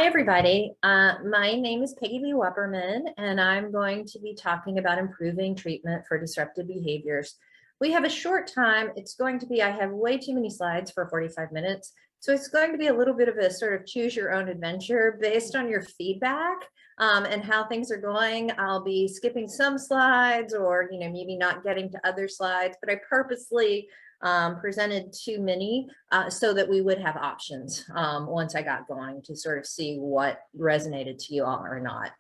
everybody. My name is Peggy V. Wupperman, and I'm going to be talking about improving treatment for disruptive behaviors. We have a short time. It's going to be, I have way too many slides for 45 minutes. So it's going to be a little bit of a sort of choose your own adventure based on your feedback and how things are going. I'll be skipping some slides or, maybe not getting to other slides, but I purposely presented too many so that we would have options once I got going to sort of see what resonated to you all or not.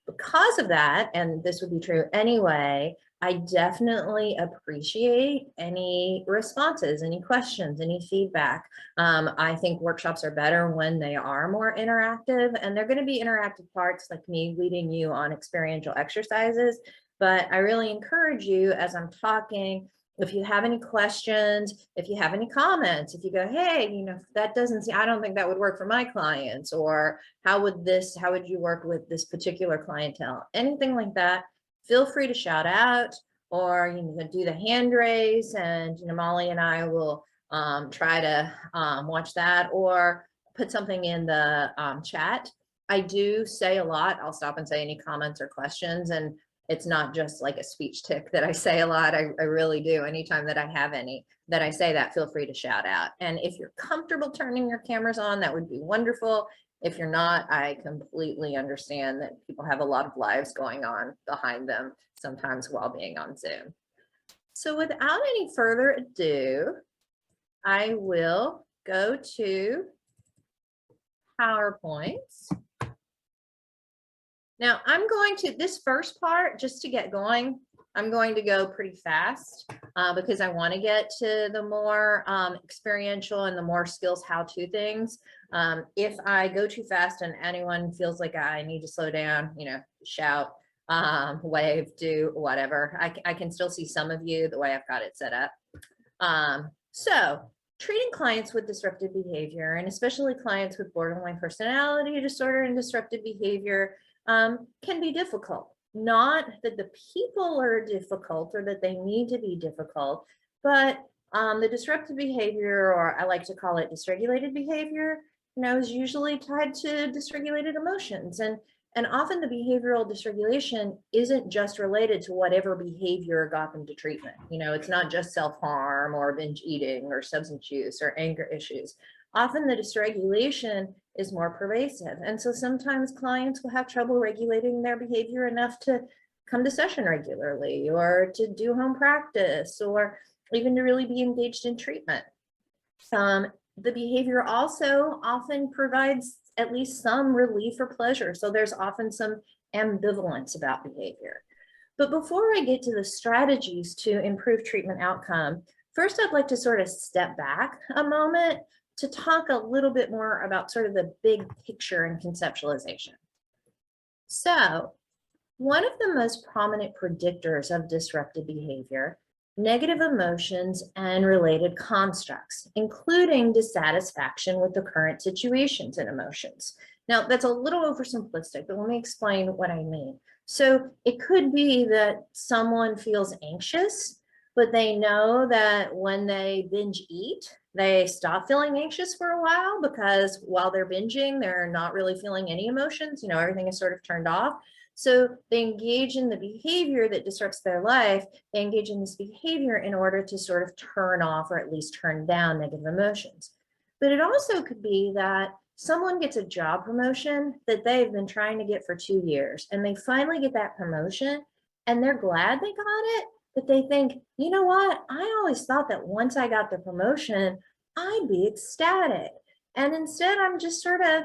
Because of that, and this would be true anyway, I definitely appreciate any responses, any questions, any feedback. I think workshops are better when they are more interactive, and they're going to be interactive parts like me leading you on experiential exercises. But I really encourage you as I'm talking, if you have any questions, if you have any comments, if you go, hey, that doesn't seem, I don't think that would work for my clients, or how would you work with this particular clientele? Anything like that, feel free to shout out, or do the hand raise, and Molly and I will try to watch that, or put something in the chat. I do say a lot. I'll stop and say any comments or questions, and it's not just like a speech tick that I say a lot. I really do. Anytime that I have any that I say that, feel free to shout out. And if you're comfortable turning your cameras on, that would be wonderful. If you're not, I completely understand that people have a lot of lives going on behind them, sometimes while being on Zoom. So without any further ado, I will go to PowerPoints. Now I'm going to, this first part, just to get going, I'm going to go pretty fast because I want to get to the more experiential and the more skills how-to things. If I go too fast and anyone feels like I need to slow down, shout, wave, do whatever. I can still see some of you the way I've got it set up. So treating clients with disruptive behavior, and especially clients with borderline personality disorder and disruptive behavior, can be difficult. Not that the people are difficult or that they need to be difficult, but the disruptive behavior, or I like to call it dysregulated behavior, is usually tied to dysregulated emotions. And often the behavioral dysregulation isn't just related to whatever behavior got them to treatment. It's not just self-harm or binge eating or substance use or anger issues. Often the dysregulation is more pervasive. And so sometimes clients will have trouble regulating their behavior enough to come to session regularly, or to do home practice, or even to really be engaged in treatment. The behavior also often provides at least some relief or pleasure. So there's often some ambivalence about behavior. But before I get to the strategies to improve treatment outcome, first I'd like to sort of step back a moment to talk a little bit more about sort of the big picture and conceptualization. So one of the most prominent predictors of disruptive behavior, negative emotions and related constructs, including dissatisfaction with the current situations and emotions. Now, that's a little oversimplistic, but let me explain what I mean. So it could be that someone feels anxious, but they know that when they binge eat, they stop feeling anxious for a while, because while they're binging, they're not really feeling any emotions. Everything is sort of turned off. So they engage in the behavior that disrupts their life. They engage in this behavior in order to sort of turn off or at least turn down negative emotions. But it also could be that someone gets a job promotion that they've been trying to get for 2 years, and they finally get that promotion and they're glad they got it. But they think, you know what? I always thought that once I got the promotion, I'd be ecstatic. And instead, I'm just sort of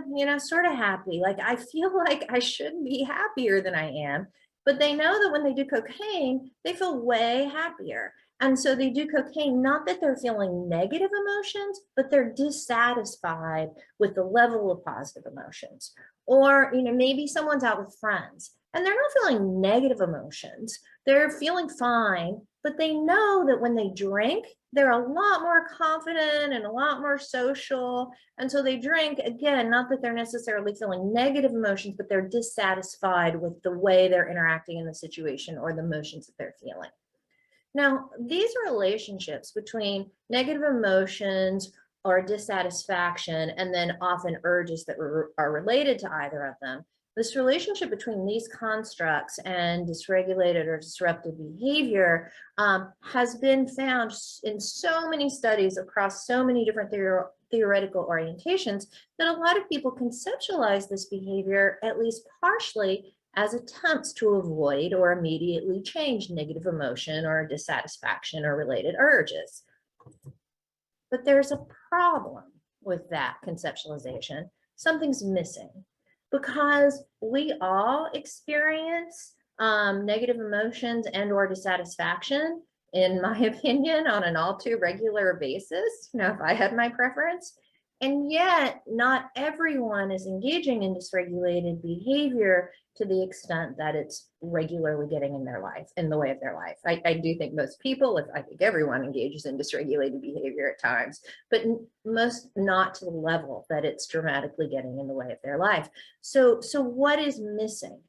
happy. Like, I feel like I should be happier than I am. But they know that when they do cocaine, they feel way happier. And so they do cocaine, not that they're feeling negative emotions, but they're dissatisfied with the level of positive emotions. Or, maybe someone's out with friends and they're not feeling negative emotions. They're feeling fine, but they know that when they drink, they're a lot more confident and a lot more social. And so they drink, again, not that they're necessarily feeling negative emotions, but they're dissatisfied with the way they're interacting in the situation or the emotions that they're feeling. Now, these relationships between negative emotions or dissatisfaction, and then often urges that are related to either of them. This relationship between these constructs and dysregulated or disruptive behavior has been found in so many studies across so many different theoretical orientations that a lot of people conceptualize this behavior, at least partially, as attempts to avoid or immediately change negative emotion or dissatisfaction or related urges. But there's a problem with that conceptualization. Something's missing, because we all experience negative emotions and or dissatisfaction, in my opinion, on an all too regular basis, if I had my preference. And yet not everyone is engaging in dysregulated behavior to the extent that it's regularly getting in their life, in the way of their life. I do think most people, I think everyone engages in dysregulated behavior at times, but most not to the level that it's dramatically getting in the way of their life. So what is missing?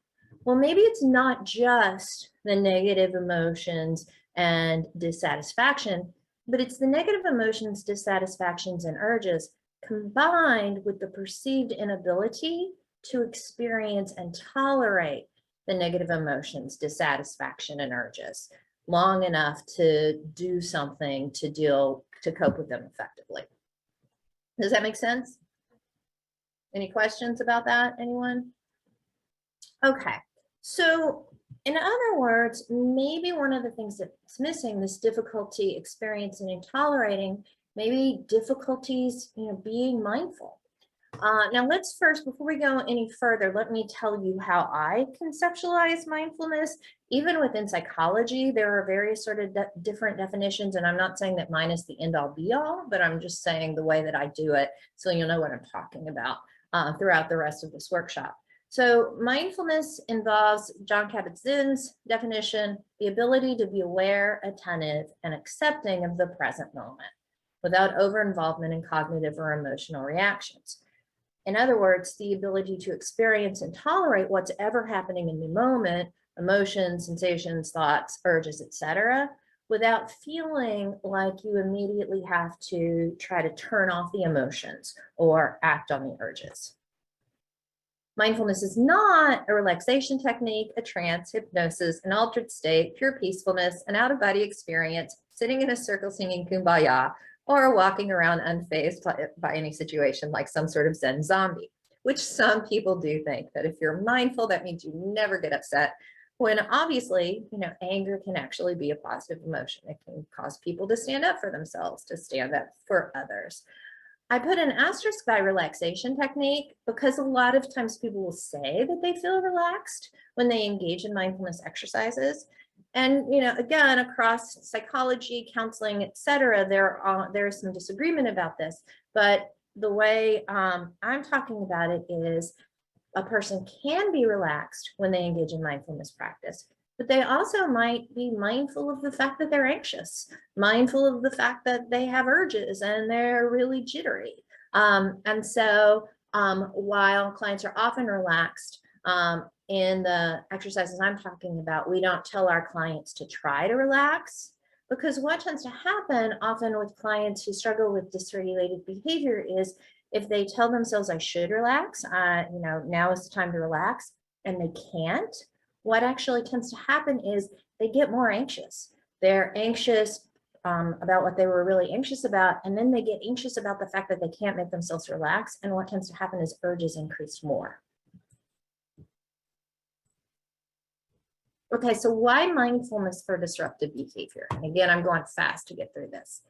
Well, maybe it's not just the negative emotions and dissatisfaction, but it's the negative emotions, dissatisfactions, and urges combined with the perceived inability to experience and tolerate the negative emotions, dissatisfaction, and urges long enough to do something to cope with them effectively. Does that make sense? Any questions about that, anyone? Okay, so in other words, maybe one of the things that's missing, this difficulty experiencing and tolerating, maybe difficulties, being mindful. Now let's first, before we go any further, let me tell you how I conceptualize mindfulness. Even within psychology, there are various sort of different definitions, and I'm not saying that mine is the end all be all, but I'm just saying the way that I do it, so you'll know what I'm talking about throughout the rest of this workshop. So mindfulness involves Jon Kabat-Zinn's definition, the ability to be aware, attentive, and accepting of the present moment without over-involvement in cognitive or emotional reactions. In other words, the ability to experience and tolerate what's ever happening in the moment, emotions, sensations, thoughts, urges, etc., without feeling like you immediately have to try to turn off the emotions or act on the urges. Mindfulness is not a relaxation technique, a trance, hypnosis, an altered state, pure peacefulness, an out-of-body experience, sitting in a circle singing Kumbaya, or walking around unfazed by any situation like some sort of Zen zombie, which some people do think that if you're mindful, that means you never get upset, when obviously, anger can actually be a positive emotion. It can cause people to stand up for themselves, to stand up for others. I put an asterisk by relaxation technique because a lot of times people will say that they feel relaxed when they engage in mindfulness exercises. And, again, across psychology, counseling, etc., there's some disagreement about this. But the way I'm talking about it is a person can be relaxed when they engage in mindfulness practice, but they also might be mindful of the fact that they're anxious, mindful of the fact that they have urges and they're really jittery. And so while clients are often relaxed, in the exercises I'm talking about, we don't tell our clients to try to relax, because what tends to happen often with clients who struggle with dysregulated behavior is if they tell themselves I should relax, now is the time to relax, and they can't, what actually tends to happen is they get more anxious. They're anxious about what they were really anxious about, and then they get anxious about the fact that they can't make themselves relax, and what tends to happen is urges increase more. Okay, so why mindfulness for disruptive behavior? And again, I'm going fast to get through this.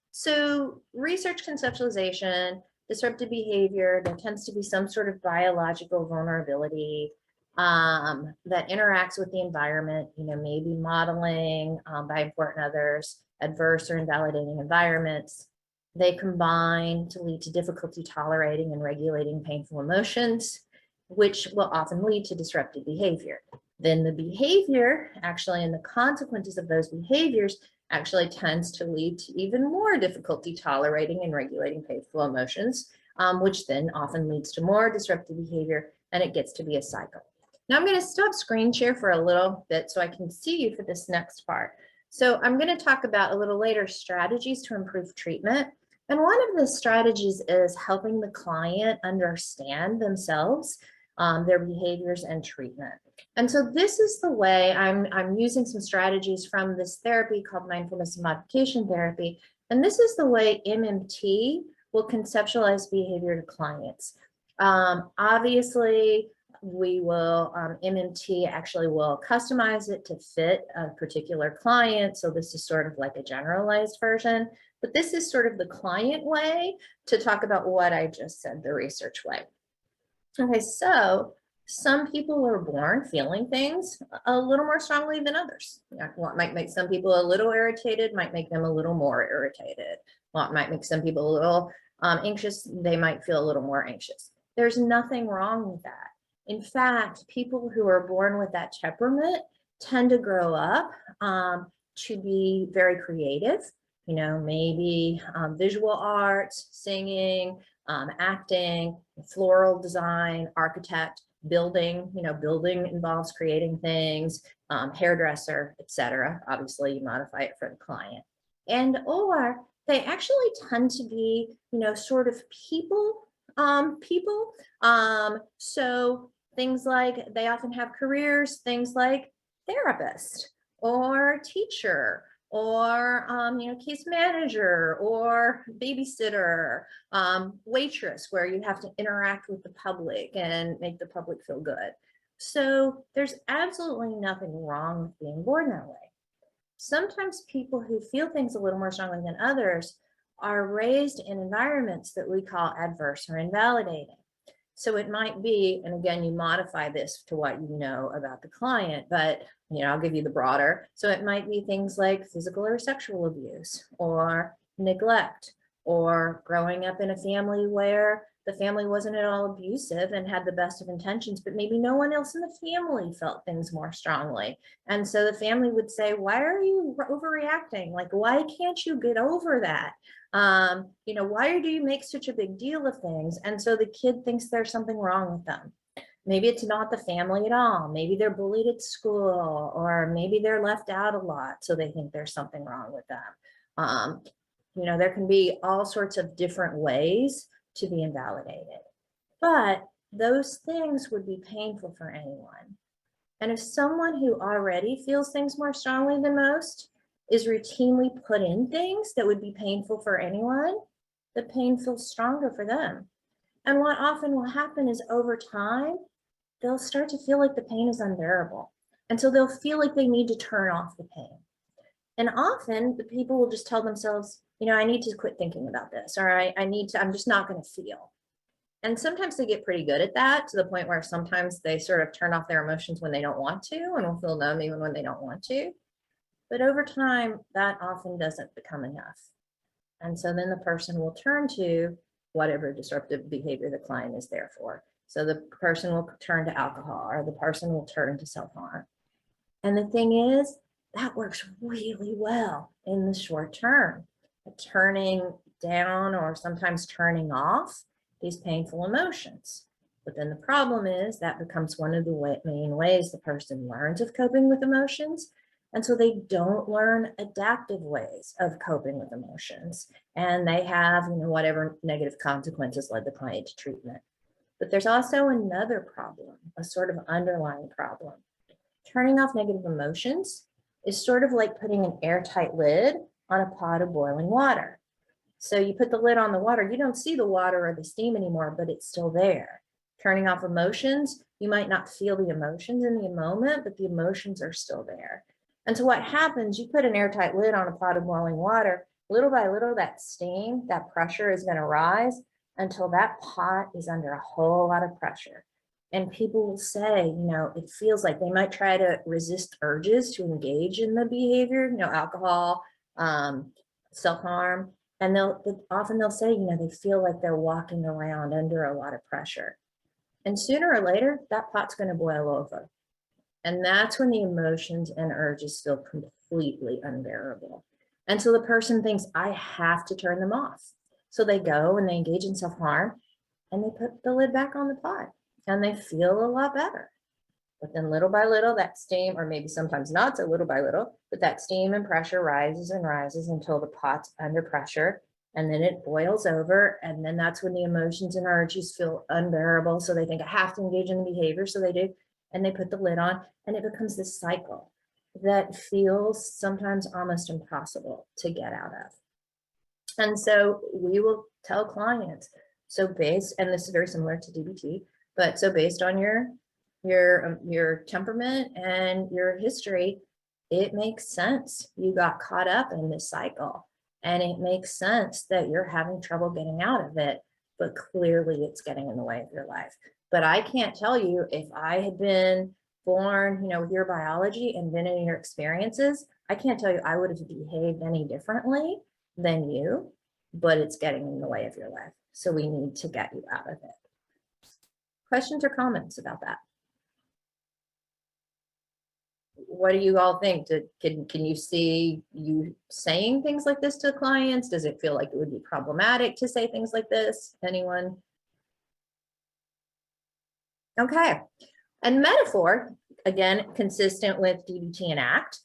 So research conceptualization, disruptive behavior, there tends to be some sort of biological vulnerability that interacts with the environment, maybe modeling by important others, adverse or invalidating environments. They combine to lead to difficulty tolerating and regulating painful emotions, which will often lead to disruptive behavior. Then the behavior actually, and the consequences of those behaviors actually tends to lead to even more difficulty tolerating and regulating painful emotions, which then often leads to more disruptive behavior, and it gets to be a cycle. Now I'm going to stop screen share for a little bit so I can see you for this next part. So I'm going to talk about a little later strategies to improve treatment. And one of the strategies is helping the client understand themselves, their behaviors and treatment. And so this is the way I'm using some strategies from this therapy called mindfulness and modification therapy. And this is the way MMT will conceptualize behavior to clients. Obviously, we will, MMT actually will customize it to fit a particular client. So this is sort of like a generalized version, but this is sort of the client way to talk about what I just said, the research way. Okay, so some people are born feeling things a little more strongly than others. What might make some people a little irritated might make them a little more irritated. What might make some people a little anxious, they might feel a little more anxious. There's nothing wrong with that. In fact, people who are born with that temperament tend to grow up to be very creative, you know, maybe visual arts, singing, acting, floral design, architect, building, you know, building involves creating things, hairdresser, etc. Obviously, you modify it for the client. And or they actually tend to be, you know, sort of people. So things like they often have careers, things like therapist or teacher or you know, case manager or babysitter, waitress, where you have to interact with the public and make the public feel good. So there's absolutely nothing wrong with being born that way. Sometimes people who feel things a little more strongly than others are raised in environments that we call adverse or invalidating. So it might be, and again, you modify this to what you know about the client, but you know, I'll give you the broader. So it might be things like physical or sexual abuse or neglect, or growing up in a family where the family wasn't at all abusive and had the best of intentions, but maybe no one else in the family felt things more strongly. And so the family would say, why are you overreacting? Like, why can't you get over that? You know, why do you make such a big deal of things? And so the kid thinks there's something wrong with them. Maybe it's not the family at all. Maybe they're bullied at school, or maybe they're left out a lot, so they think there's something wrong with them. You know, there can be all sorts of different ways to be invalidated, but those things would be painful for anyone. And if someone who already feels things more strongly than most is routinely put in things that would be painful for anyone, the pain feels stronger for them. And what often will happen is over time, they'll start to feel like the pain is unbearable. And so they'll feel like they need to turn off the pain. And often the people will just tell themselves, you know, I need to quit thinking about this, or I'm just not going to feel. And sometimes they get pretty good at that, to the point where sometimes they sort of turn off their emotions when they don't want to, and will feel numb even when they don't want to. But over time, that often doesn't become enough. And so then the person will turn to whatever disruptive behavior the client is there for. So the person will turn to alcohol, or the person will turn to self-harm. And the thing is, that works really well in the short term, turning down or sometimes turning off these painful emotions. But then the problem is that becomes one of the main ways the person learns of coping with emotions. And so they don't learn adaptive ways of coping with emotions. And they have, you know, whatever negative consequences led the client to treatment. But there's also another problem, a sort of underlying problem. Turning off negative emotions is sort of like putting an airtight lid on a pot of boiling water. So you put the lid on the water, you don't see the water or the steam anymore, but it's still there. Turning off emotions, you might not feel the emotions in the moment, but the emotions are still there. And so what happens, you put an airtight lid on a pot of boiling water, little by little, that steam, that pressure is going to rise until that pot is under a whole lot of pressure. And people will say, you know, it feels like they might try to resist urges to engage in the behavior, you know, alcohol, self-harm. And they'll say, you know, they feel like they're walking around under a lot of pressure. And sooner or later, that pot's going to boil over. And that's when the emotions and urges feel completely unbearable. And so the person thinks, I have to turn them off. So they go and they engage in self-harm, and they put the lid back on the pot, and they feel a lot better. But then little by little, that steam, or maybe sometimes not so little by little, but that steam and pressure rises and rises until the pot's under pressure And then it boils over, and then that's when the emotions and urges feel unbearable. So they think I have to engage in the behavior, so they do, and they put the lid on, and it becomes this cycle that feels sometimes almost impossible to get out of. And so we will tell clients, so based, and this is very similar to DBT, but so based on your temperament and your history, it makes sense you got caught up in this cycle, and it makes sense that you're having trouble getting out of it, but clearly it's getting in the way of your life. But I can't tell you, if I had been born, with your biology and been in your experiences, I can't tell you I would have behaved any differently than you, but it's getting in the way of your life. So we need to get you out of it. Questions or comments about that? What do you all think? Can you see you saying things like this to clients? Does it feel like it would be problematic to say things like this? Anyone? Okay. And metaphor, again, consistent with DBT and ACT,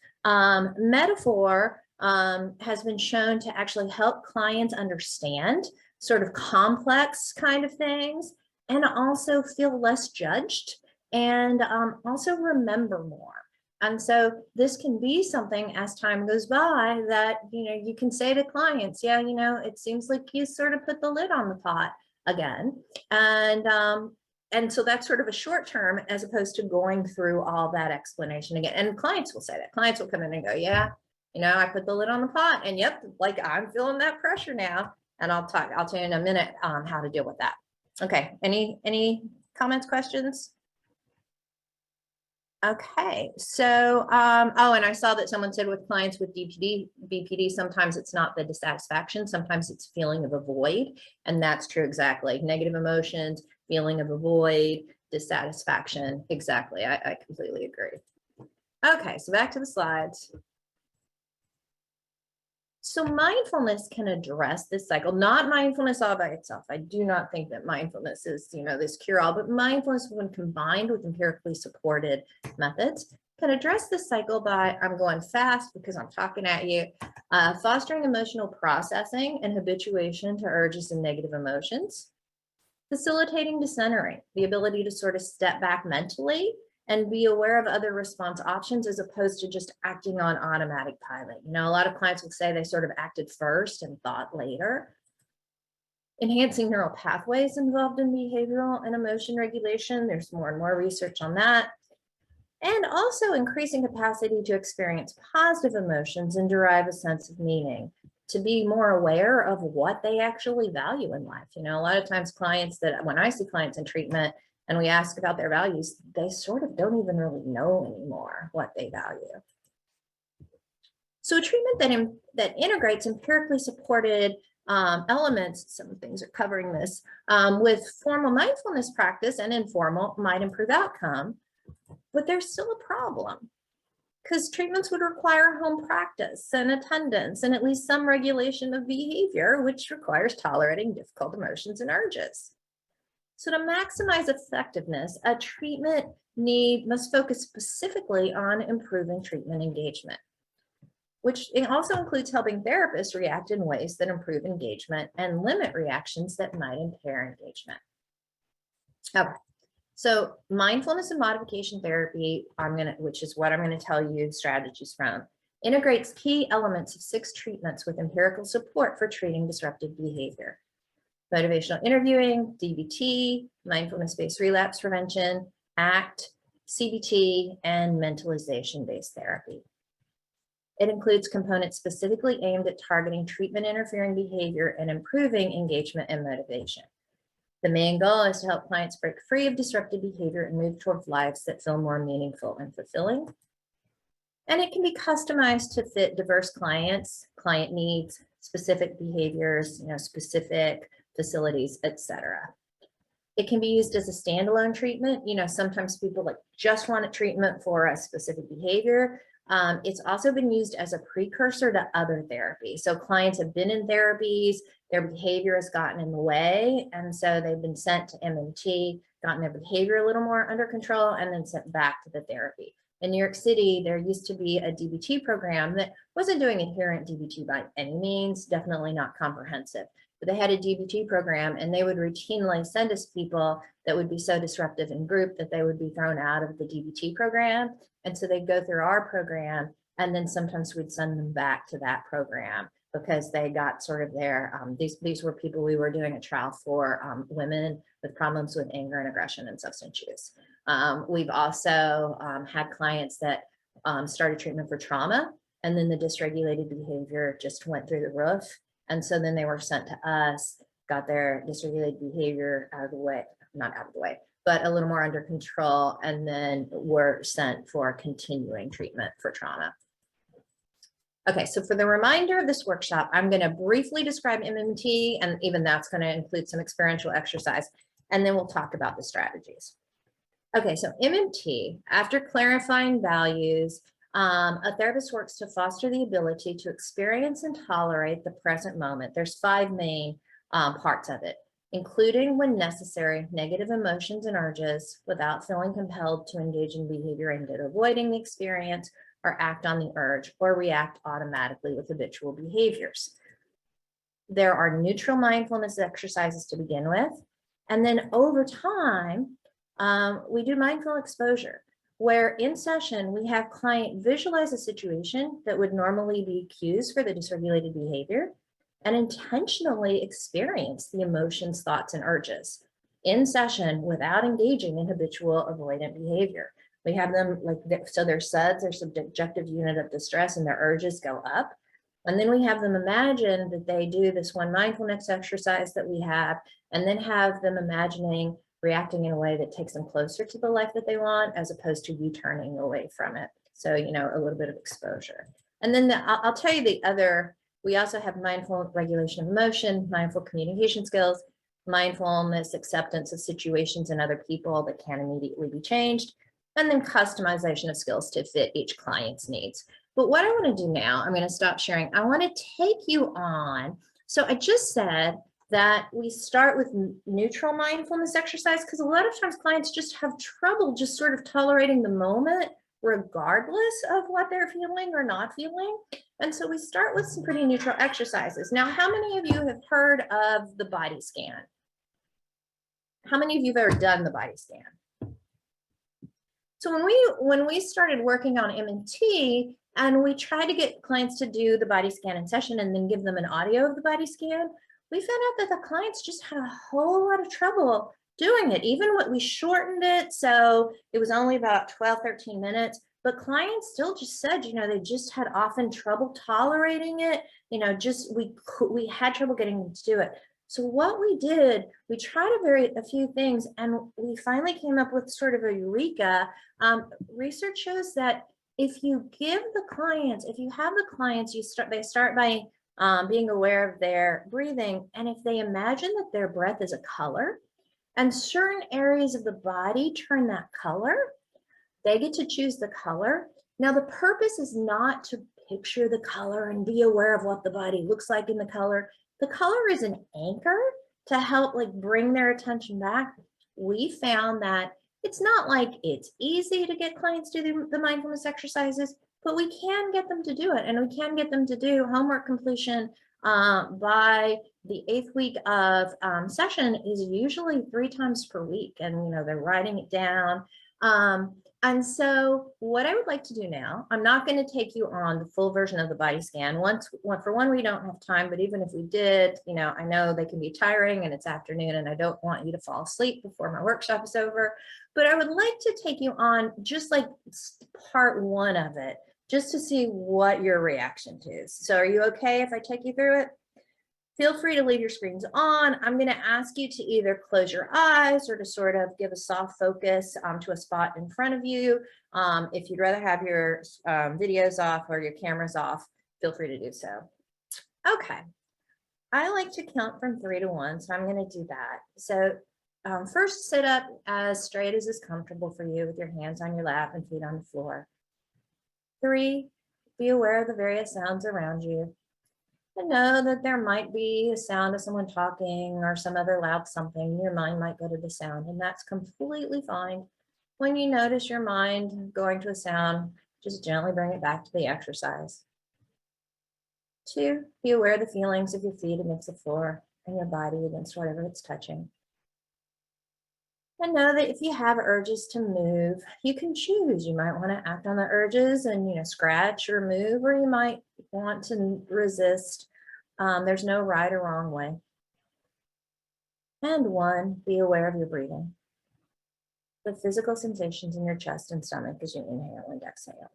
metaphor has been shown to actually help clients understand sort of complex kind of things, and also feel less judged, and also remember more. And so this can be something, as time goes by, that you can say to clients, yeah, it seems like you sort of put the lid on the pot again. And so that's sort of a short term, as opposed to going through all that explanation again. And clients will say that. Clients will come in and go, yeah, I put the lid on the pot, and yep, like I'm feeling that pressure now. And I'll tell you in a minute how to deal with that. Okay, any comments, questions? Okay, so, oh, and I saw that someone said with clients with BPD, sometimes it's not the dissatisfaction, sometimes it's feeling of a void. And that's true, exactly. Negative emotions, feeling of a void, dissatisfaction, exactly. I completely agree. Okay, so back to the slides. So mindfulness can address this cycle, not mindfulness all by itself. I do not think that mindfulness is, this cure-all, but mindfulness, when combined with empirically supported methods, can address this cycle by, I'm going fast because I'm talking at you, fostering emotional processing and habituation to urges and negative emotions, facilitating decentering, the ability to sort of step back mentally and be aware of other response options, as opposed to just acting on automatic pilot. A lot of clients will say they sort of acted first and thought later. Enhancing neural pathways involved in behavioral and emotion regulation. There's more and more research on that. And also increasing capacity to experience positive emotions and derive a sense of meaning, to be more aware of what they actually value in life. A lot of times when I see clients in treatment, and we ask about their values, they sort of don't even really know anymore what they value. So a treatment that integrates empirically supported elements, some things are covering this, with formal mindfulness practice and informal, might improve outcome, but there's still a problem, because treatments would require home practice and attendance and at least some regulation of behavior, which requires tolerating difficult emotions and urges. So to maximize effectiveness, a treatment must focus specifically on improving treatment engagement, which also includes helping therapists react in ways that improve engagement and limit reactions that might impair engagement. Okay, so mindfulness and modification therapy, which is what I'm going to tell you strategies from, integrates key elements of 6 treatments with empirical support for treating disruptive behavior: motivational interviewing, DBT, mindfulness-based relapse prevention, ACT, CBT, and mentalization-based therapy. It includes components specifically aimed at targeting treatment-interfering behavior and improving engagement and motivation. The main goal is to help clients break free of disruptive behavior and move towards lives that feel more meaningful and fulfilling. And it can be customized to fit diverse client needs, specific behaviors, specific facilities, etc. It can be used as a standalone treatment. Sometimes people just want a treatment for a specific behavior. It's also been used as a precursor to other therapy. So clients have been in therapies, their behavior has gotten in the way, and so they've been sent to MMT, gotten their behavior a little more under control, and then sent back to the therapy. In New York City, there used to be a DBT program that wasn't doing adherent DBT by any means, definitely not comprehensive, but they had a DBT program and they would routinely send us people that would be so disruptive in group that they would be thrown out of the DBT program. And so they'd go through our program, and then sometimes we'd send them back to that program because they got sort of their, these were people we were doing a trial for, women with problems with anger and aggression and substance use. We've also had clients that started treatment for trauma, and then the dysregulated behavior just went through the roof. And so then they were sent to us, got their dysregulated behavior out of the way, not out of the way, but a little more under control, and then were sent for continuing treatment for trauma. Okay, so for the remainder of this workshop, I'm going to briefly describe MMT, and even that's going to include some experiential exercise, and then we'll talk about the strategies. Okay, so MMT, after clarifying values, a therapist works to foster the ability to experience and tolerate the present moment. There's 5 main parts of it, including, when necessary, negative emotions and urges without feeling compelled to engage in behavior aimed at avoiding the experience or act on the urge or react automatically with habitual behaviors. There are neutral mindfulness exercises to begin with. And then over time, we do mindful exposure, where in session, we have client visualize a situation that would normally be cues for the dysregulated behavior and intentionally experience the emotions, thoughts, and urges in session without engaging in habitual avoidant behavior. We have them so their SUDs, their subjective unit of distress, and their urges go up. And then we have them imagine that they do this one mindfulness exercise that we have, and then have them imagining reacting in a way that takes them closer to the life that they want, as opposed to U-turning away from it. So, you know, a little bit of exposure. And then I'll tell you the other, we also have mindful regulation of emotion, mindful communication skills, mindfulness acceptance of situations and other people that can immediately be changed, and then customization of skills to fit each client's needs. But what I want to do now, I'm going to stop sharing. I want to take you on. So I just said that we start with neutral mindfulness exercise, because a lot of times clients just have trouble just sort of tolerating the moment, regardless of what they're feeling or not feeling. And so we start with some pretty neutral exercises. Now, how many of you have heard of the body scan? How many of you have ever done the body scan? So when we started working on MMT, and we tried to get clients to do the body scan in session and then give them an audio of the body scan, we found out that the clients just had a whole lot of trouble doing it. Even when we shortened it, so it was only about 12, 13 minutes, but clients still just said, you know, they just had often trouble tolerating it. You know, just we had trouble getting them to do it. So what we did, we tried a few things, and we finally came up with sort of a eureka. Research shows that if you give the clients, if you have the clients, they start by being aware of their breathing, and if they imagine that their breath is a color, and certain areas of the body turn that color, they get to choose the color. Now, the purpose is not to picture the color and be aware of what the body looks like in the color. The color is an anchor to help bring their attention back. We found that it's not like it's easy to get clients to do the mindfulness exercises, but we can get them to do it, and we can get them to do homework completion by the 8th week of session is usually 3 times per week, and you know they're writing it down. And so what I would like to do now, I'm not going to take you on the full version of the body scan. For one, we don't have time, but even if we did, you know, I know they can be tiring and it's afternoon, and I don't want you to fall asleep before my workshop is over. But I would like to take you on just like part 1 of it, just to see what your reaction to is. So are you okay if I take you through it? Feel free to leave your screens on. I'm going to ask you to either close your eyes or to sort of give a soft focus to a spot in front of you. If you'd rather have your videos off or your cameras off, feel free to do so. Okay. I like to count from 3 to 1, so I'm going to do that. So first, sit up as straight as is comfortable for you with your hands on your lap and feet on the floor. 3, be aware of the various sounds around you. And know that there might be a sound of someone talking or some other loud something. Your mind might go to the sound, and that's completely fine. When you notice your mind going to a sound, just gently bring it back to the exercise. 2, be aware of the feelings of your feet against the floor and your body against whatever it's touching. And know that if you have urges to move, you can choose. You might want to act on the urges and, scratch or move, or you might want to resist. There's no right or wrong way. And 1, be aware of your breathing. The physical sensations in your chest and stomach as you inhale and exhale.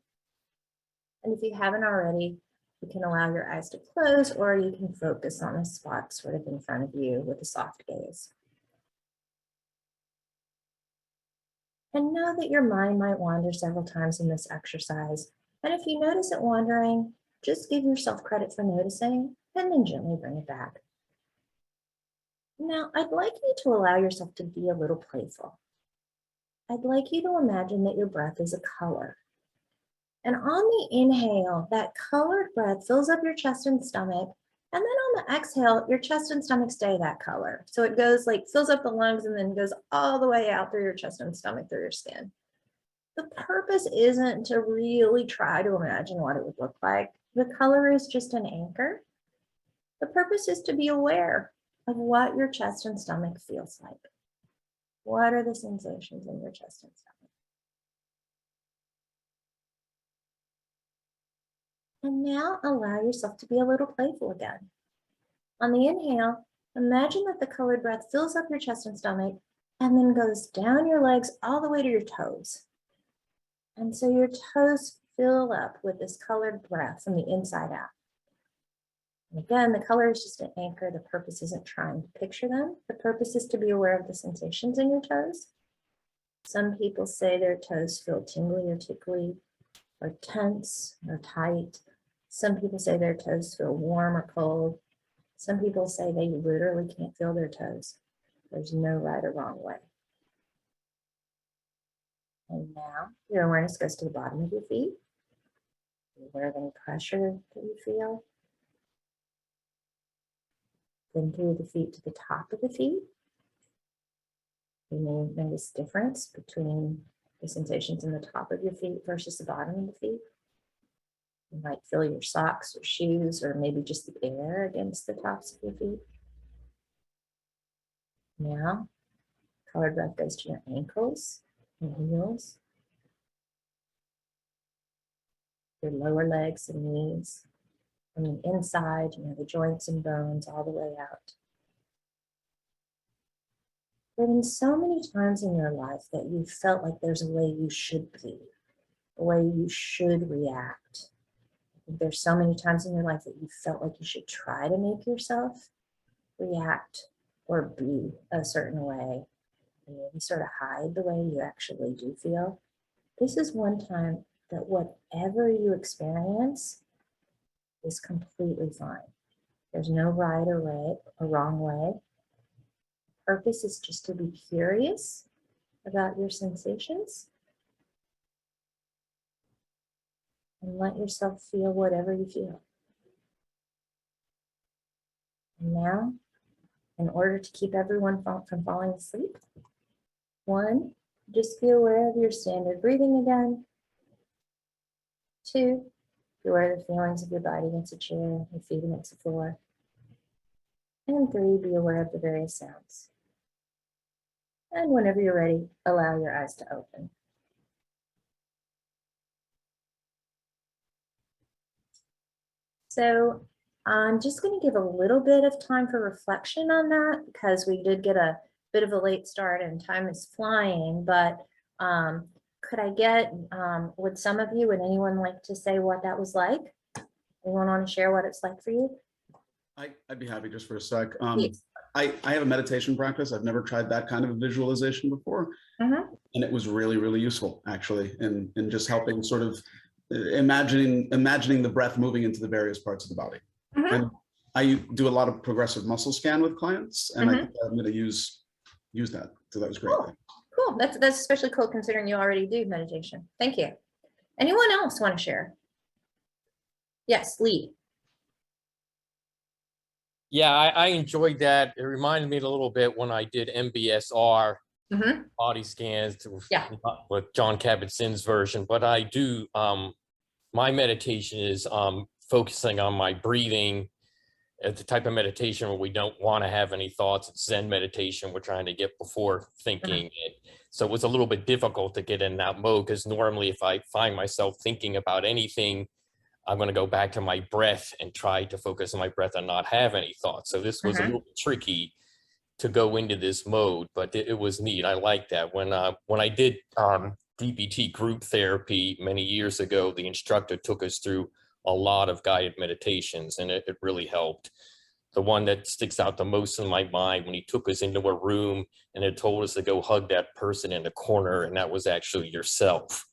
And if you haven't already, you can allow your eyes to close, or you can focus on a spot sort of in front of you with a soft gaze. And know that your mind might wander several times in this exercise. And if you notice it wandering, just give yourself credit for noticing and then gently bring it back. Now, I'd like you to allow yourself to be a little playful. I'd like you to imagine that your breath is a color. And on the inhale, that colored breath fills up your chest and stomach. And then on the exhale, your chest and stomach stay that color. So it goes fills up the lungs and then goes all the way out through your chest and stomach, through your skin. The purpose isn't to really try to imagine what it would look like. The color is just an anchor. The purpose is to be aware of what your chest and stomach feels like. What are the sensations in your chest and stomach? And now allow yourself to be a little playful again. On the inhale, imagine that the colored breath fills up your chest and stomach and then goes down your legs all the way to your toes. And so your toes fill up with this colored breath from the inside out. And again, the color is just an anchor. The purpose isn't trying to picture them. The purpose is to be aware of the sensations in your toes. Some people say their toes feel tingly or tickly, or tense or tight. Some people say their toes feel warm or cold. Some people say they literally can't feel their toes. There's no right or wrong way. And now your awareness goes to the bottom of your feet. You're aware of any pressure that you feel. Then through the feet to the top of the feet. You may notice difference between the sensations in the top of your feet versus the bottom of the feet. You might feel your socks or shoes, or maybe just the air against the tops of your feet. Now, colored breath goes to your ankles and heels, your lower legs and knees, from the inside, the joints and bones all the way out. There have been so many times in your life that you felt like there's a way you should be, a way you should react. There's so many times in your life that you felt like you should try to make yourself react or be a certain way, and maybe sort of hide the way you actually do feel. This is one time that whatever you experience is completely fine. There's no right or wrong way. Purpose is just to be curious about your sensations and let yourself feel whatever you feel. And now, in order to keep everyone from falling asleep, 1, just be aware of your standard breathing again. 2, be aware of the feelings of your body against the chair, your feet against the floor. And 3, be aware of the various sounds. And whenever you're ready, allow your eyes to open. So I'm just going to give a little bit of time for reflection on that, because we did get a bit of a late start and time is flying, but could I get, would some of you, would anyone like to say what that was like? Anyone want to share what it's like for you? I'd be happy just for a sec. Please. I have a meditation practice. I've never tried that kind of a visualization before. And it was really, really useful, actually, in just helping sort of imagining the breath moving into the various parts of the body. And I do a lot of progressive muscle scan with clients, and I think I'm going to use that. So that was great. Cool. That's especially cool considering you already do meditation. Thank you. Anyone else want to share? Yes, Lee. Yeah, I enjoyed that. It reminded me a little bit when I did MBSR body scans Yeah. with John Kabat-Zinn's version, but I do, my meditation is focusing on my breathing. It's the type of meditation where we don't want to have any thoughts. It's Zen meditation we're trying to get before thinking. So it was a little bit difficult to get in that mode, because normally if I find myself thinking about anything, I'm going to go back to my breath and try to focus on my breath and not have any thoughts. So this was a little bit tricky to go into this mode, but it was neat. I like that. When I did DBT group therapy many years ago, the instructor took us through a lot of guided meditations, and it really helped. The one that sticks out the most in my mind, when he took us into a room and had told us to go hug that person in the corner, and that was actually yourself.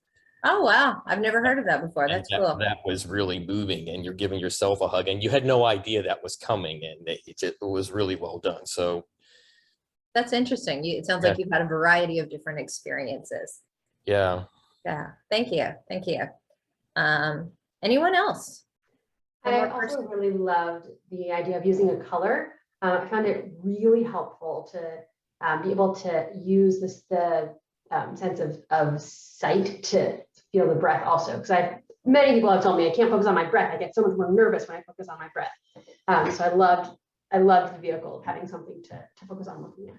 Oh, wow. I've never heard of that before. That's cool. That was really moving, and you're giving yourself a hug, and you had no idea that was coming, and it was really well done. So that's interesting. It sounds like you've had a variety of different experiences. Yeah. Yeah. Thank you. Thank you. Anyone else? I also really loved the idea of using a color. I found it really helpful to be able to use the sense of sight to feel the breath also. Because many people have told me I can't focus on my breath. I get so much more nervous when I focus on my breath. So I loved the vehicle of having something to focus on looking at.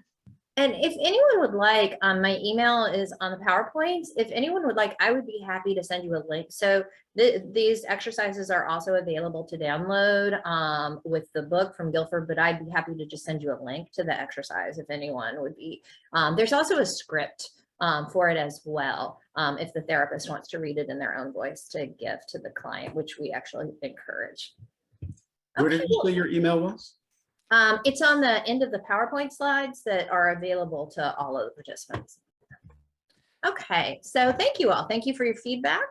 And if anyone would like, my email is on the PowerPoints. If anyone would like, I would be happy to send you a link. So these exercises are also available to download with the book from Guilford, but I'd be happy to just send you a link to the exercise if anyone would be. There's also a script for it as well, if the therapist wants to read it in their own voice to give to the client, which we actually encourage. Where did you say your email was? It's on the end of the PowerPoint slides that are available to all of the participants. Okay, so thank you all. Thank you for your feedback.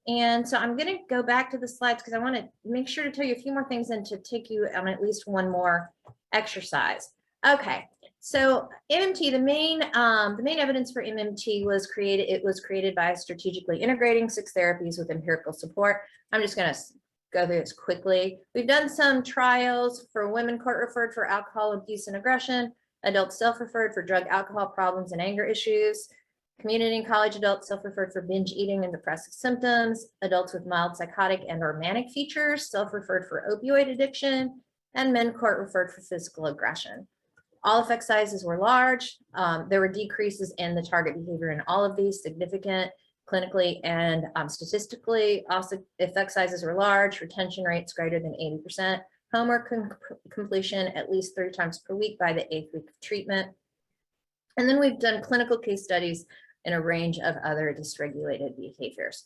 And so I'm going to go back to the slides because I want to make sure to tell you a few more things and to take you on at least one more exercise. Okay, so MMT, the main evidence for MMT was created. It was created by strategically integrating 6 therapies with empirical support. I'm just going to go through this quickly. We've done some trials for women court-referred for alcohol abuse and aggression, adults self-referred for drug, alcohol problems and anger issues, community and college adults self-referred for binge eating and depressive symptoms, adults with mild psychotic and or manic features self-referred for opioid addiction, and men court-referred for physical aggression. All effect sizes were large. There were decreases in the target behavior in all of these, significant clinically and statistically. Also, effect sizes were large, retention rates greater than 80%, homework completion at least 3 times per week by the 8th week of treatment. And then we've done clinical case studies in a range of other dysregulated behaviors.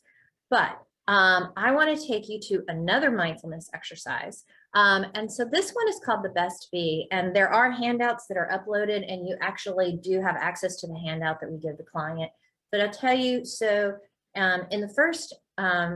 But I want to take you to another mindfulness exercise. And so this one is called the Best Be, and there are handouts that are uploaded, and you actually do have access to the handout that we give the client. But I'll tell you, so in the first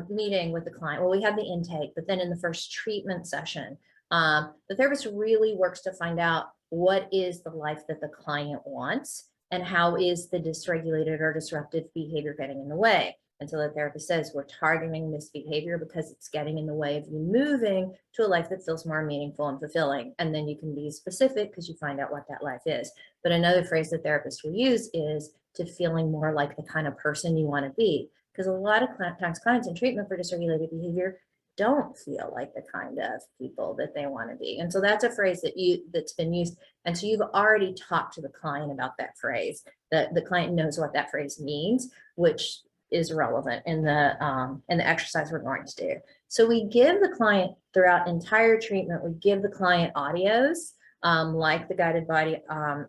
meeting with the client, well, we have the intake, but then in the first treatment session, the therapist really works to find out what is the life that the client wants and how is the dysregulated or disruptive behavior getting in the way. And so the therapist says, we're targeting this behavior because it's getting in the way of you moving to a life that feels more meaningful and fulfilling. And then you can be specific because you find out what that life is. But another phrase the therapist will use is to feeling more like the kind of person you want to be. Because a lot of times clients in treatment for dysregulated behavior don't feel like the kind of people that they want to be. And so that's a phrase that's been used. And so you've already talked to the client about that phrase. The client knows what that phrase means, which is relevant in the exercise we're going to do. So we give the client throughout entire treatment, we give the client audios like the guided body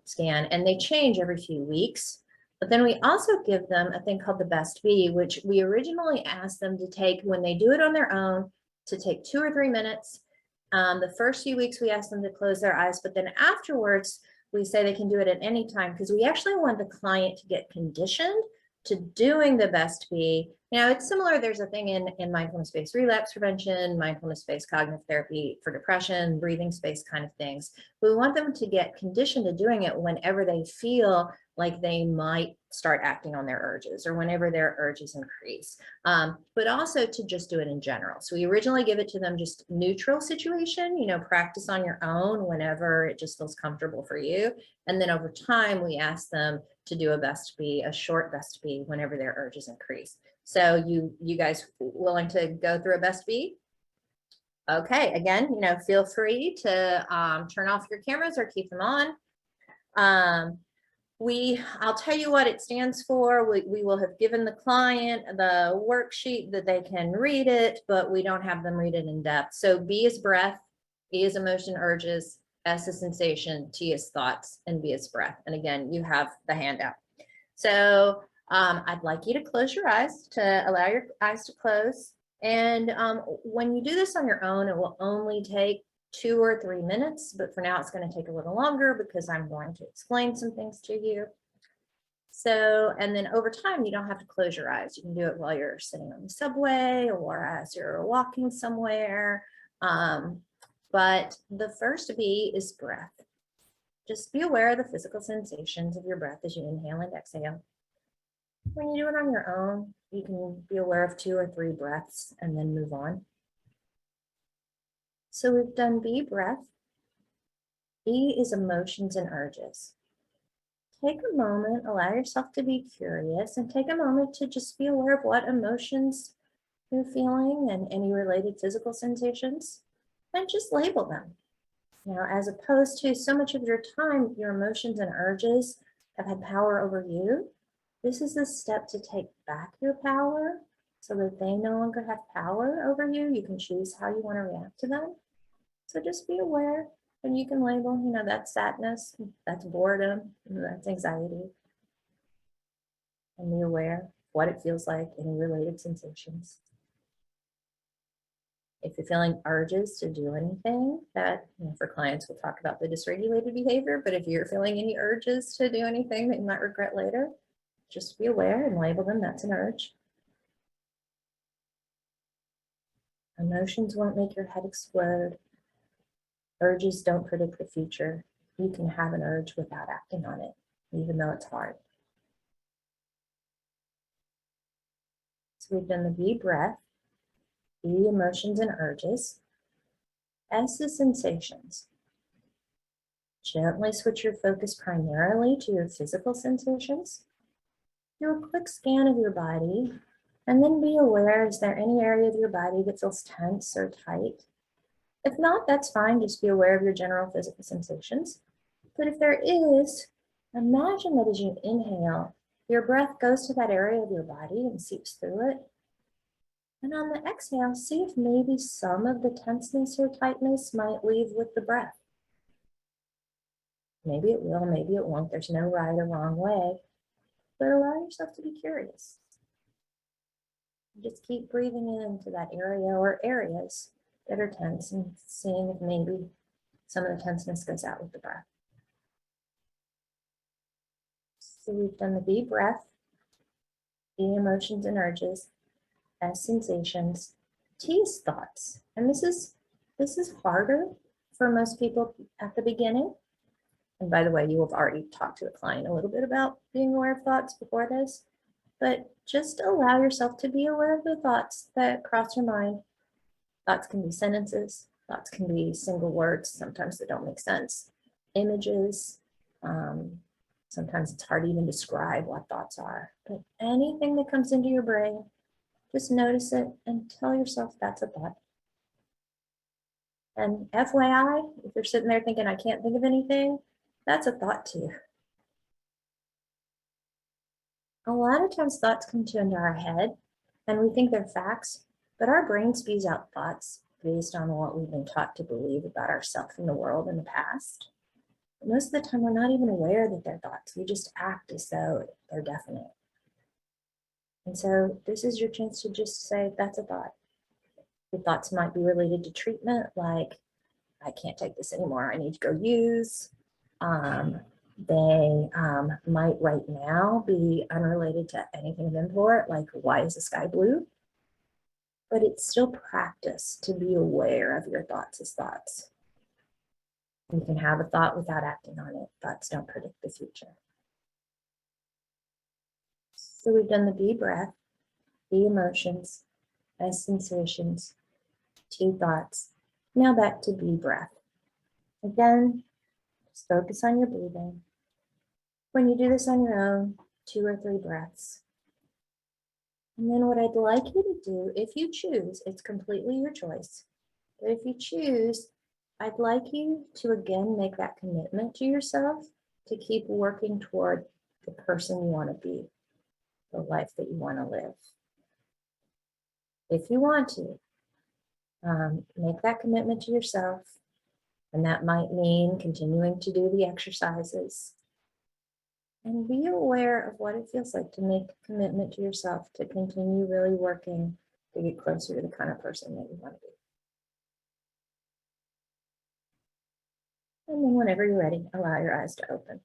scan, and they change every few weeks. But then we also give them a thing called the Best Be, which we originally asked them to take when they do it on their own, to take 2 or 3 minutes. The first few weeks we ask them to close their eyes, but then afterwards we say they can do it at any time because we actually want the client to get conditioned to doing the Best Be You know, it's similar. There's a thing in mindfulness-based relapse prevention, mindfulness-based cognitive therapy for depression, breathing space kind of things. We want them to get conditioned to doing it whenever they feel like they might start acting on their urges or whenever their urges increase, but also to just do it in general. So we originally give it to them just neutral situation, you know, practice on your own whenever it just feels comfortable for you. And then over time, we ask them to do a best be, a short best be whenever their urges increase. So you guys willing to go through a best be? Okay, again, you know, feel free to turn off your cameras or keep them on. I'll tell you what it stands for. We will have given the client the worksheet that they can read it, but we don't have them read it in depth. So B is breath, E is emotion, urges, S is sensation, T is thoughts, and B is breath. And again, you have the handout. So I'd like you to close your eyes, to allow your eyes to close. And when you do this on your own, it will only take 2 or 3 minutes, but for now it's going to take a little longer because I'm going to explain some things to you. So, and then over time, you don't have to close your eyes. You can do it while you're sitting on the subway or as you're walking somewhere. But the first B is breath. Just be aware of the physical sensations of your breath as you inhale and exhale. When you do it on your own, you can be aware of 2 or 3 breaths and then move on. So we've done B, breath. E is emotions and urges. Take a moment, allow yourself to be curious, and take a moment to just be aware of what emotions you're feeling and any related physical sensations, and just label them. Now, as opposed to so much of your time, your emotions and urges have had power over you. This is the step to take back your power so that they no longer have power over you. You can choose how you want to react to them. So just be aware, and you can label, you know, that's sadness, that's boredom, that's anxiety. And be aware what it feels like, any related sensations. If you're feeling urges to do anything, that, you know, for clients, we'll talk about the dysregulated behavior, but if you're feeling any urges to do anything that you might regret later, just be aware and label them, that's an urge. Emotions won't make your head explode. Urges don't predict the future. You can have an urge without acting on it, even though it's hard. So we've done the B, breath, E, emotions and urges, S is sensations. Gently switch your focus primarily to your physical sensations. Do a quick scan of your body, and then be aware, is there any area of your body that feels tense or tight? If not, that's fine. Just be aware of your general physical sensations. But if there is, imagine that as you inhale, your breath goes to that area of your body and seeps through it. And on the exhale, see if maybe some of the tenseness or tightness might leave with the breath. Maybe it will, maybe it won't. There's no right or wrong way, but allow yourself to be curious. Just keep breathing into that area or areas that are tense and seeing if maybe some of the tenseness goes out with the breath. So we've done the B, breath, E, emotions and urges, S, sensations, T is thoughts. And this is harder for most people at the beginning. And by the way, you have already talked to a client a little bit about being aware of thoughts before this, but just allow yourself to be aware of the thoughts that cross your mind. Thoughts can be sentences, thoughts can be single words, sometimes they don't make sense, images, sometimes it's hard to even describe what thoughts are, but anything that comes into your brain, just notice it and tell yourself that's a thought. And FYI, if you're sitting there thinking, I can't think of anything, that's a thought too. A lot of times thoughts come into our head and we think they're facts, but our brain spews out thoughts based on what we've been taught to believe about ourselves and the world in the past. But most of the time, we're not even aware that they're thoughts. We just act as though they're definite. And so this is your chance to just say, that's a thought. Your thoughts might be related to treatment, like, I can't take this anymore, I need to go use. They might right now be unrelated to anything of import, like why is the sky blue? But it's still practice to be aware of your thoughts as thoughts. You can have a thought without acting on it. Thoughts don't predict the future. So we've done the B breath, B emotions, S sensations, T thoughts. Now back to B breath. Again, just focus on your breathing. When you do this on your own, 2 or 3 breaths. And then what I'd like you to do, if you choose, it's completely your choice, but if you choose, I'd like you to again make that commitment to yourself to keep working toward the person you want to be, the life that you want to live. If you want to, make that commitment to yourself, and that might mean continuing to do the exercises. And be aware of what it feels like to make a commitment to yourself to continue really working to get closer to the kind of person that you want to be. And then whenever you're ready, allow your eyes to open.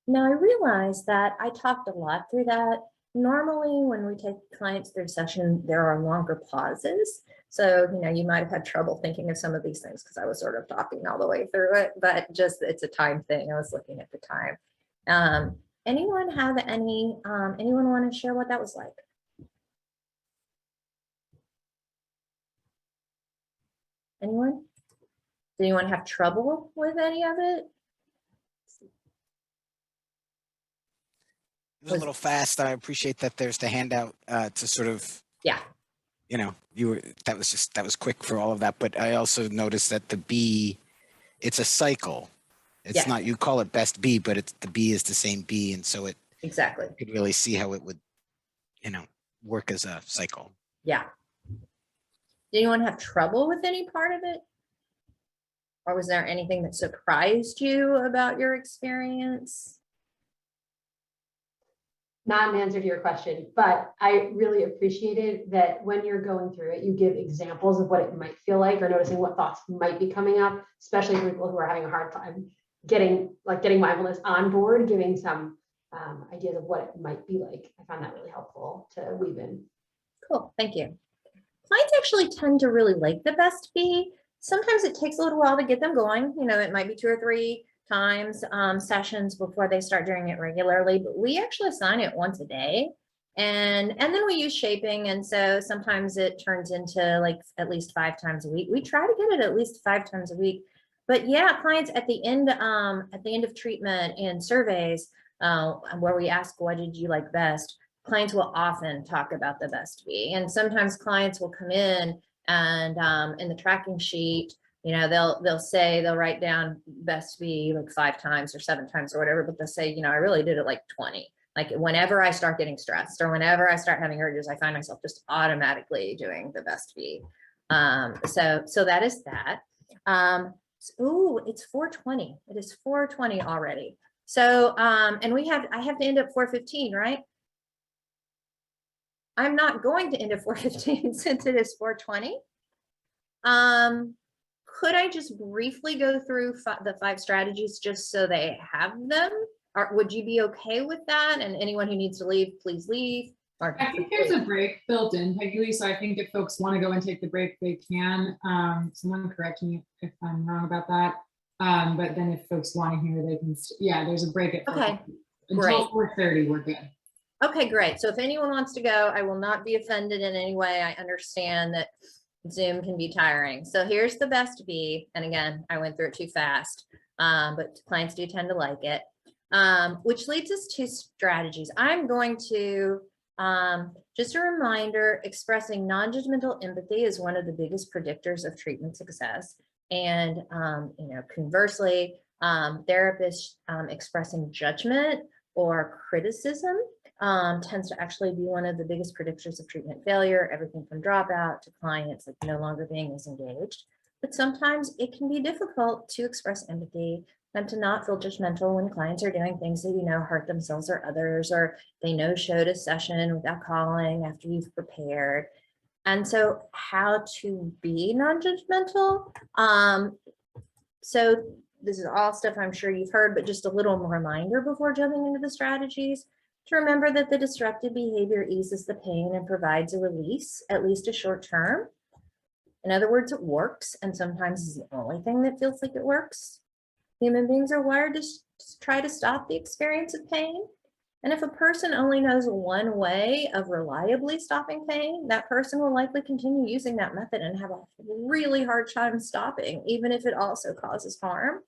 Now I realize that I talked a lot through that. Normally when we take clients through a session, there are longer pauses. So, you might have had trouble thinking of some of these things because I was sort of talking all the way through it, but just it's a time thing. I was looking at the time. Anyone have anyone want to share what that was like? Anyone? Did anyone have trouble with any of it? It was a little fast. I appreciate that there's the handout to sort of, Yeah. that was quick for all of that. But I also noticed that the B, it's a cycle. It's Yes. not, you call it best B, but it's the B is the same B. And so it Exactly. could really see how it would, work as a cycle. Yeah. Did anyone have trouble with any part of it? Or was there anything that surprised you about your experience? Not an answer to your question, but I really appreciated that when you're going through it, you give examples of what it might feel like or noticing what thoughts might be coming up, especially for people who are having a hard time getting mindfulness on board, giving some ideas of what it might be like. I found that really helpful to weave in. Cool, thank you. Clients actually tend to really like the best B. Sometimes it takes a little while to get them going. It might be 2 or 3 times sessions before they start doing it regularly, but we actually assign it once a day. And then we use shaping. And so sometimes it turns into like at least 5 times a week. We try to get it at least 5 times a week. But yeah, clients at the end of treatment and surveys where we ask, what did you like best? Clients will often talk about the best B. And sometimes clients will come in and in the tracking sheet, they'll write down best B like 5 times or 7 times or whatever, but they'll say, I really did it like 20. Like whenever I start getting stressed or whenever I start having urges, I find myself just automatically doing the best B. So that is that. Ooh, it's 4:20. It is 4:20 already. So, and I have to end at 4:15, right? I'm not going to end at 4:15 since it is 4:20. Could I just briefly go through the 5 strategies just so they have them? Or would you be okay with that? And anyone who needs to leave, please leave. Or I think there's a break built in, Peggy, so I think if folks want to go and take the break, they can. Someone correct me if I'm wrong about that. But then if folks want to hear, they can. Yeah, there's a break at 4:50. Okay, Until 4:30, we're good. Okay, great. So if anyone wants to go, I will not be offended in any way. I understand that Zoom can be tiring. So here's the best B. And again, I went through it too fast, but clients do tend to like it, which leads us to strategies. I'm going to, just a reminder, expressing non-judgmental empathy is one of the biggest predictors of treatment success. And, conversely, therapists expressing judgment or criticism tends to actually be one of the biggest predictors of treatment failure, everything from dropout to clients like no longer being as engaged. But sometimes it can be difficult to express empathy and to not feel judgmental when clients are doing things that, hurt themselves or others, or they no-showed a session without calling after you've prepared. And so how to be non-judgmental. So this is all stuff I'm sure you've heard, but just a little reminder before jumping into the strategies, to remember that the disruptive behavior eases the pain and provides a release, at least a short term. In other words, it works, and sometimes it's the only thing that feels like it works. Human beings are wired to try to stop the experience of pain. And if a person only knows one way of reliably stopping pain, that person will likely continue using that method and have a really hard time stopping, even if it also causes harm.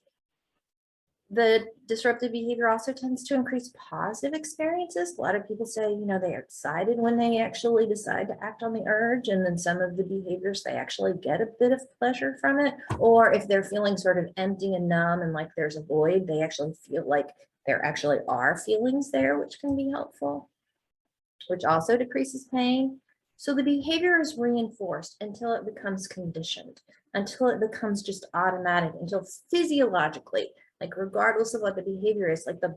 The disruptive behavior also tends to increase positive experiences. A lot of people say, you know, they're excited when they actually decide to act on the urge, and then some of the behaviors, they actually get a bit of pleasure from it. Or if they're feeling sort of empty and numb and like there's a void, they actually feel like there actually are feelings there, which can be helpful, which also decreases pain. So the behavior is reinforced until it becomes conditioned, until it becomes just automatic, until physiologically, like regardless of what the behavior is, like the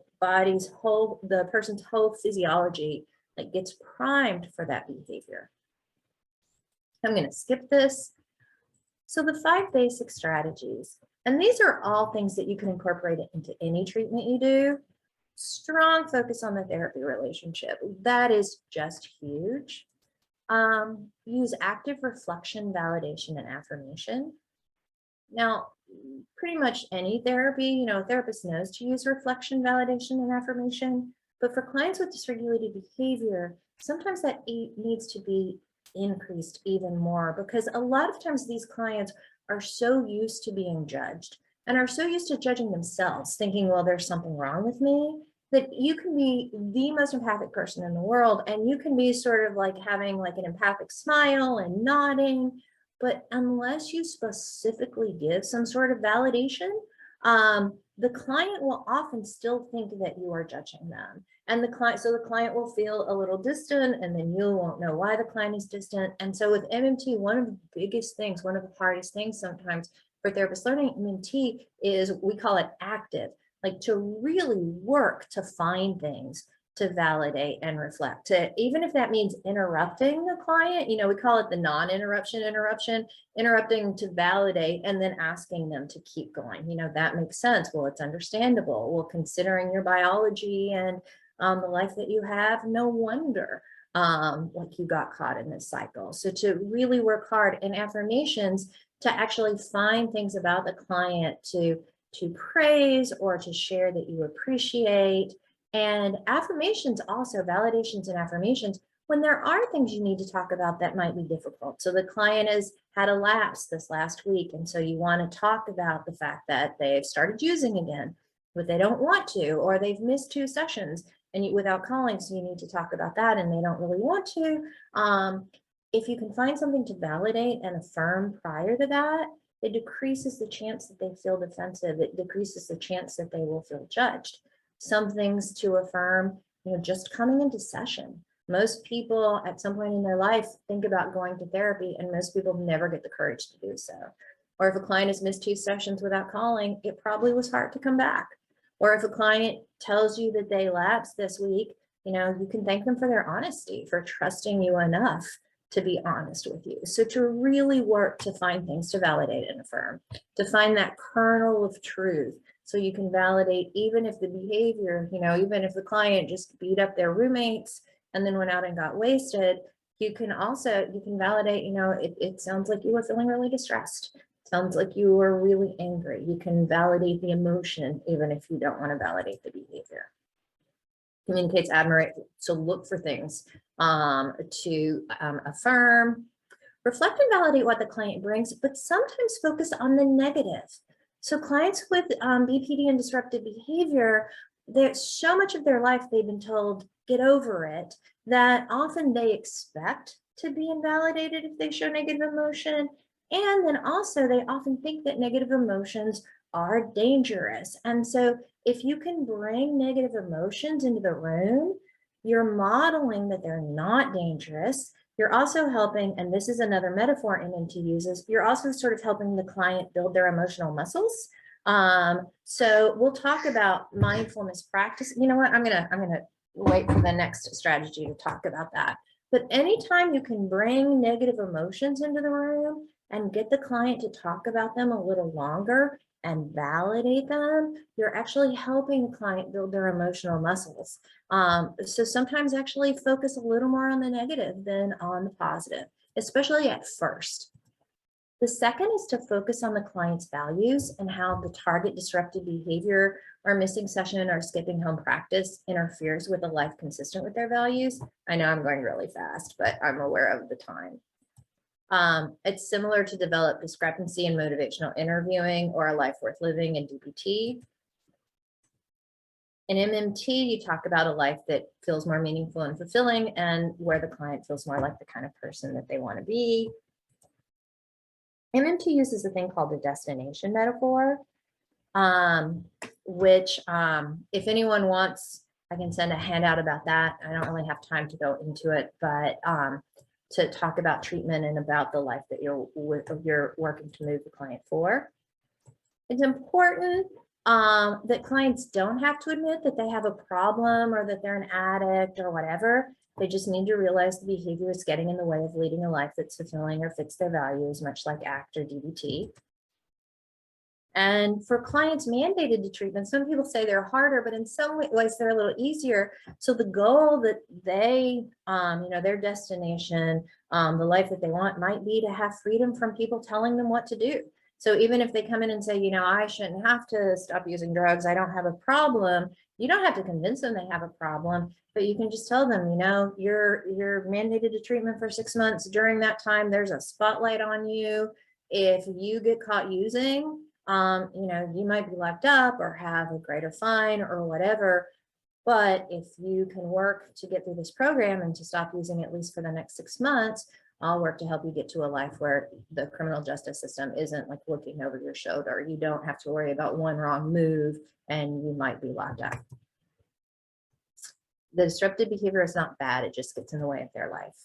person's whole physiology, like gets primed for that behavior. I'm going to skip this. So the 5 basic strategies, and these are all things that you can incorporate into any treatment you do. Strong focus on the therapy relationship. That is just huge. Use active reflection, validation, and affirmation. Now, pretty much any therapy, you know, a therapist knows to use reflection, validation, and affirmation, but for clients with dysregulated behavior, sometimes that needs to be increased even more, because a lot of times these clients are so used to being judged and are so used to judging themselves, thinking, well, there's something wrong with me, that you can be the most empathic person in the world, and you can be sort of like having like an empathic smile and nodding, but unless you specifically give some sort of validation, the client will often still think that you are judging them. And so the client will feel a little distant, and then you won't know why the client is distant. And so with MMT, one of the biggest things, one of the hardest things sometimes for therapists learning MMT is, we call it active, like to really work to find things to validate and reflect, to, even if that means interrupting the client, you know, we call it the non-interruption interruption, interrupting to validate and then asking them to keep going. You know, that makes sense. Well, it's understandable. Well, considering your biology and the life that you have, no wonder like you got caught in this cycle. So to really work hard in affirmations, to actually find things about the client to praise or to share that you appreciate. And affirmations also, validations and affirmations, when there are things you need to talk about that might be difficult. So the client has had a lapse this last week, and so you want to talk about the fact that they've started using again, but they don't want to, or they've missed 2 sessions and without calling, so you need to talk about that and they don't really want to. If you can find something to validate and affirm prior to that, it decreases the chance that they feel defensive. It decreases the chance that they will feel judged. Some things to affirm, you know, just coming into session. Most people at some point in their life think about going to therapy, and most people never get the courage to do so. Or if a client has missed 2 sessions without calling, it probably was hard to come back. Or if a client tells you that they lapsed this week, you know, you can thank them for their honesty, for trusting you enough to be honest with you. So to really work to find things to validate and affirm, to find that kernel of truth, so you can validate even if the behavior, you know, even if the client just beat up their roommates and then went out and got wasted, you can validate, you know, it sounds like you were feeling really distressed. It sounds like you were really angry. You can validate the emotion, even if you don't want to validate the behavior. Communicates admiration, so look for things to affirm, reflect and validate what the client brings, but sometimes focus on the negative. So clients with BPD and disruptive behavior, there's so much of their life they've been told, get over it, that often they expect to be invalidated if they show negative emotion. And then also they often think that negative emotions are dangerous. And so if you can bring negative emotions into the room, you're modeling that they're not dangerous. You're also helping, and this is another metaphor MMT uses, you're also sort of helping the client build their emotional muscles. So we'll talk about mindfulness practice. You know what, I'm gonna wait for the next strategy to talk about that. But anytime you can bring negative emotions into the room and get the client to talk about them a little longer and validate them, you're actually helping the client build their emotional muscles. So sometimes actually focus a little more on the negative than on the positive, especially at first. The second is to focus on the client's values and how the target disruptive behavior or missing session or skipping home practice interferes with a life consistent with their values. I know I'm going really fast, but I'm aware of the time. It's similar to develop discrepancy in motivational interviewing or a life worth living in DBT. In MMT, you talk about a life that feels more meaningful and fulfilling and where the client feels more like the kind of person that they want to be. MMT uses a thing called the destination metaphor, which if anyone wants, I can send a handout about that. I don't really have time to go into it, but to talk about treatment and about the life that you're working to move the client for. It's important that clients don't have to admit that they have a problem or that they're an addict or whatever. They just need to realize the behavior is getting in the way of leading a life that's fulfilling or fits their values, much like ACT or DBT. And for clients mandated to treatment, some people say they're harder, but in some ways they're a little easier. So the goal that they, their destination, the life that they want might be to have freedom from people telling them what to do. So even if they come in and say, I shouldn't have to stop using drugs, I don't have a problem, you don't have to convince them they have a problem, but you can just tell them, you're mandated to treatment for 6 months. During that time, there's a spotlight on you. If you get caught using, you might be locked up or have a greater fine or whatever. But if you can work to get through this program and to stop using at least for the next 6 months, I'll work to help you get to a life where the criminal justice system isn't like looking over your shoulder. You don't have to worry about one wrong move and you might be locked up. The disruptive behavior is not bad. It just gets in the way of their life.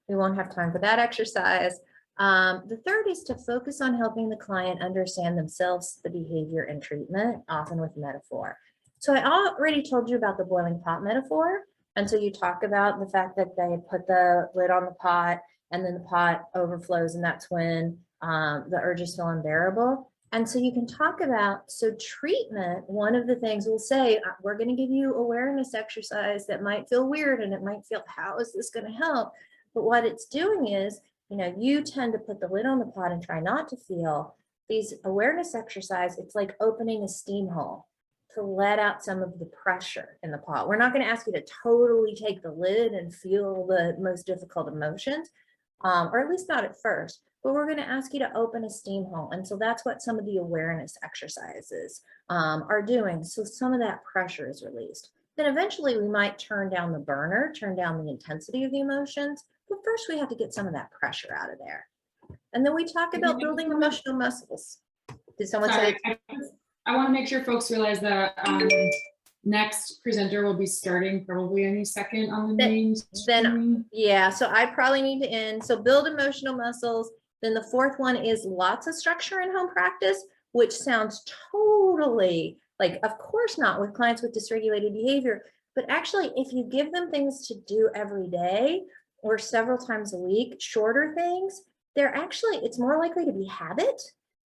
We won't have time for that exercise. The third is to focus on helping the client understand themselves, the behavior, and treatment, often with metaphor. So I already told you about the boiling pot metaphor. And so you talk about the fact that they put the lid on the pot and then the pot overflows, and that's when the urges feel unbearable. And so you can talk about, so treatment, one of the things we'll say, we're going to give you awareness exercise that might feel weird and it might feel, how is this going to help? But what it's doing is, you tend to put the lid on the pot and try not to feel. These awareness exercise, it's like opening a steam hole to let out some of the pressure in the pot. We're not going to ask you to totally take the lid and feel the most difficult emotions, or at least not at first, but we're going to ask you to open a steam hole. And so that's what some of the awareness exercises are doing. So some of that pressure is released. Then eventually we might turn down the burner, turn down the intensity of the emotions. But first we have to get some of that pressure out of there. And then we talk about building emotional muscles. Did someone say? I want to make sure folks realize that next presenter will be starting probably any second on the main screen. Yeah, so I probably need to end. So build emotional muscles. Then the fourth one is lots of structure in home practice, which sounds totally like, of course not with clients with dysregulated behavior, but actually if you give them things to do every day or several times a week, shorter things, it's more likely to be habit.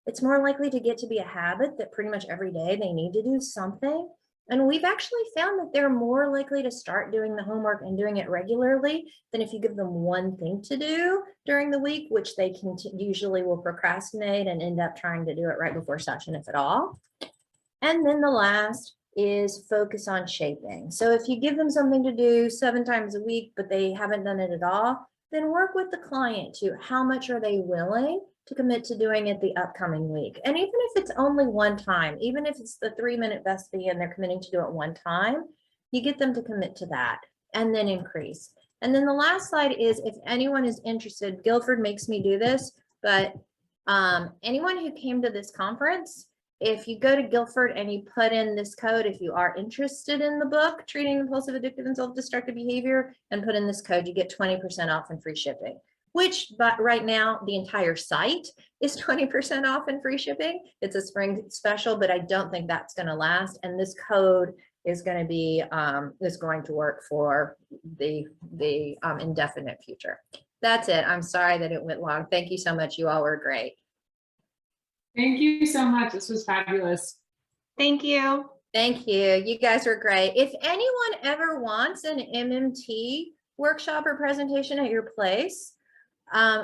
It's more likely to get to be a habit that pretty much every day they need to do something. And we've actually found that they're more likely to start doing the homework and doing it regularly than if you give them one thing to do during the week, which they can usually will procrastinate and end up trying to do it right before session, if at all. And then the last is focus on shaping. So if you give them something to do 7 times a week, but they haven't done it at all, then work with the client to how much are they willing to commit to doing it the upcoming week. And even if it's only one time, even if it's the 3-minute VESPI and they're committing to do it one time, you get them to commit to that and then increase. And then the last slide is if anyone is interested, Guilford makes me do this, but anyone who came to this conference, if you go to Guilford and you put in this code, if you are interested in the book, Treating Impulsive, Addictive, and Self-Destructive Behavior, and put in this code, you get 20% off and free shipping. Which, but right now, the entire site is 20% off and free shipping. It's a spring special, but I don't think that's going to last. And this code is going to be is going to work for the indefinite future. That's it. I'm sorry that it went long. Thank you so much. You all were great. Thank you so much. This was fabulous. Thank you. Thank you. You guys are great. If anyone ever wants an MMT workshop or presentation at your place,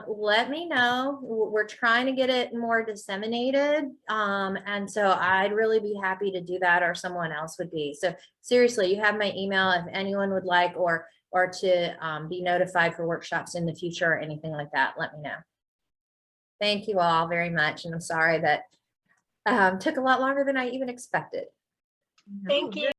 let me know. We're trying to get it more disseminated. And so I'd really be happy to do that, or someone else would be. So seriously, you have my email if anyone would like, or to be notified for workshops in the future or anything like that, let me know. Thank you all very much. And I'm sorry that took a lot longer than I even expected. Thank you.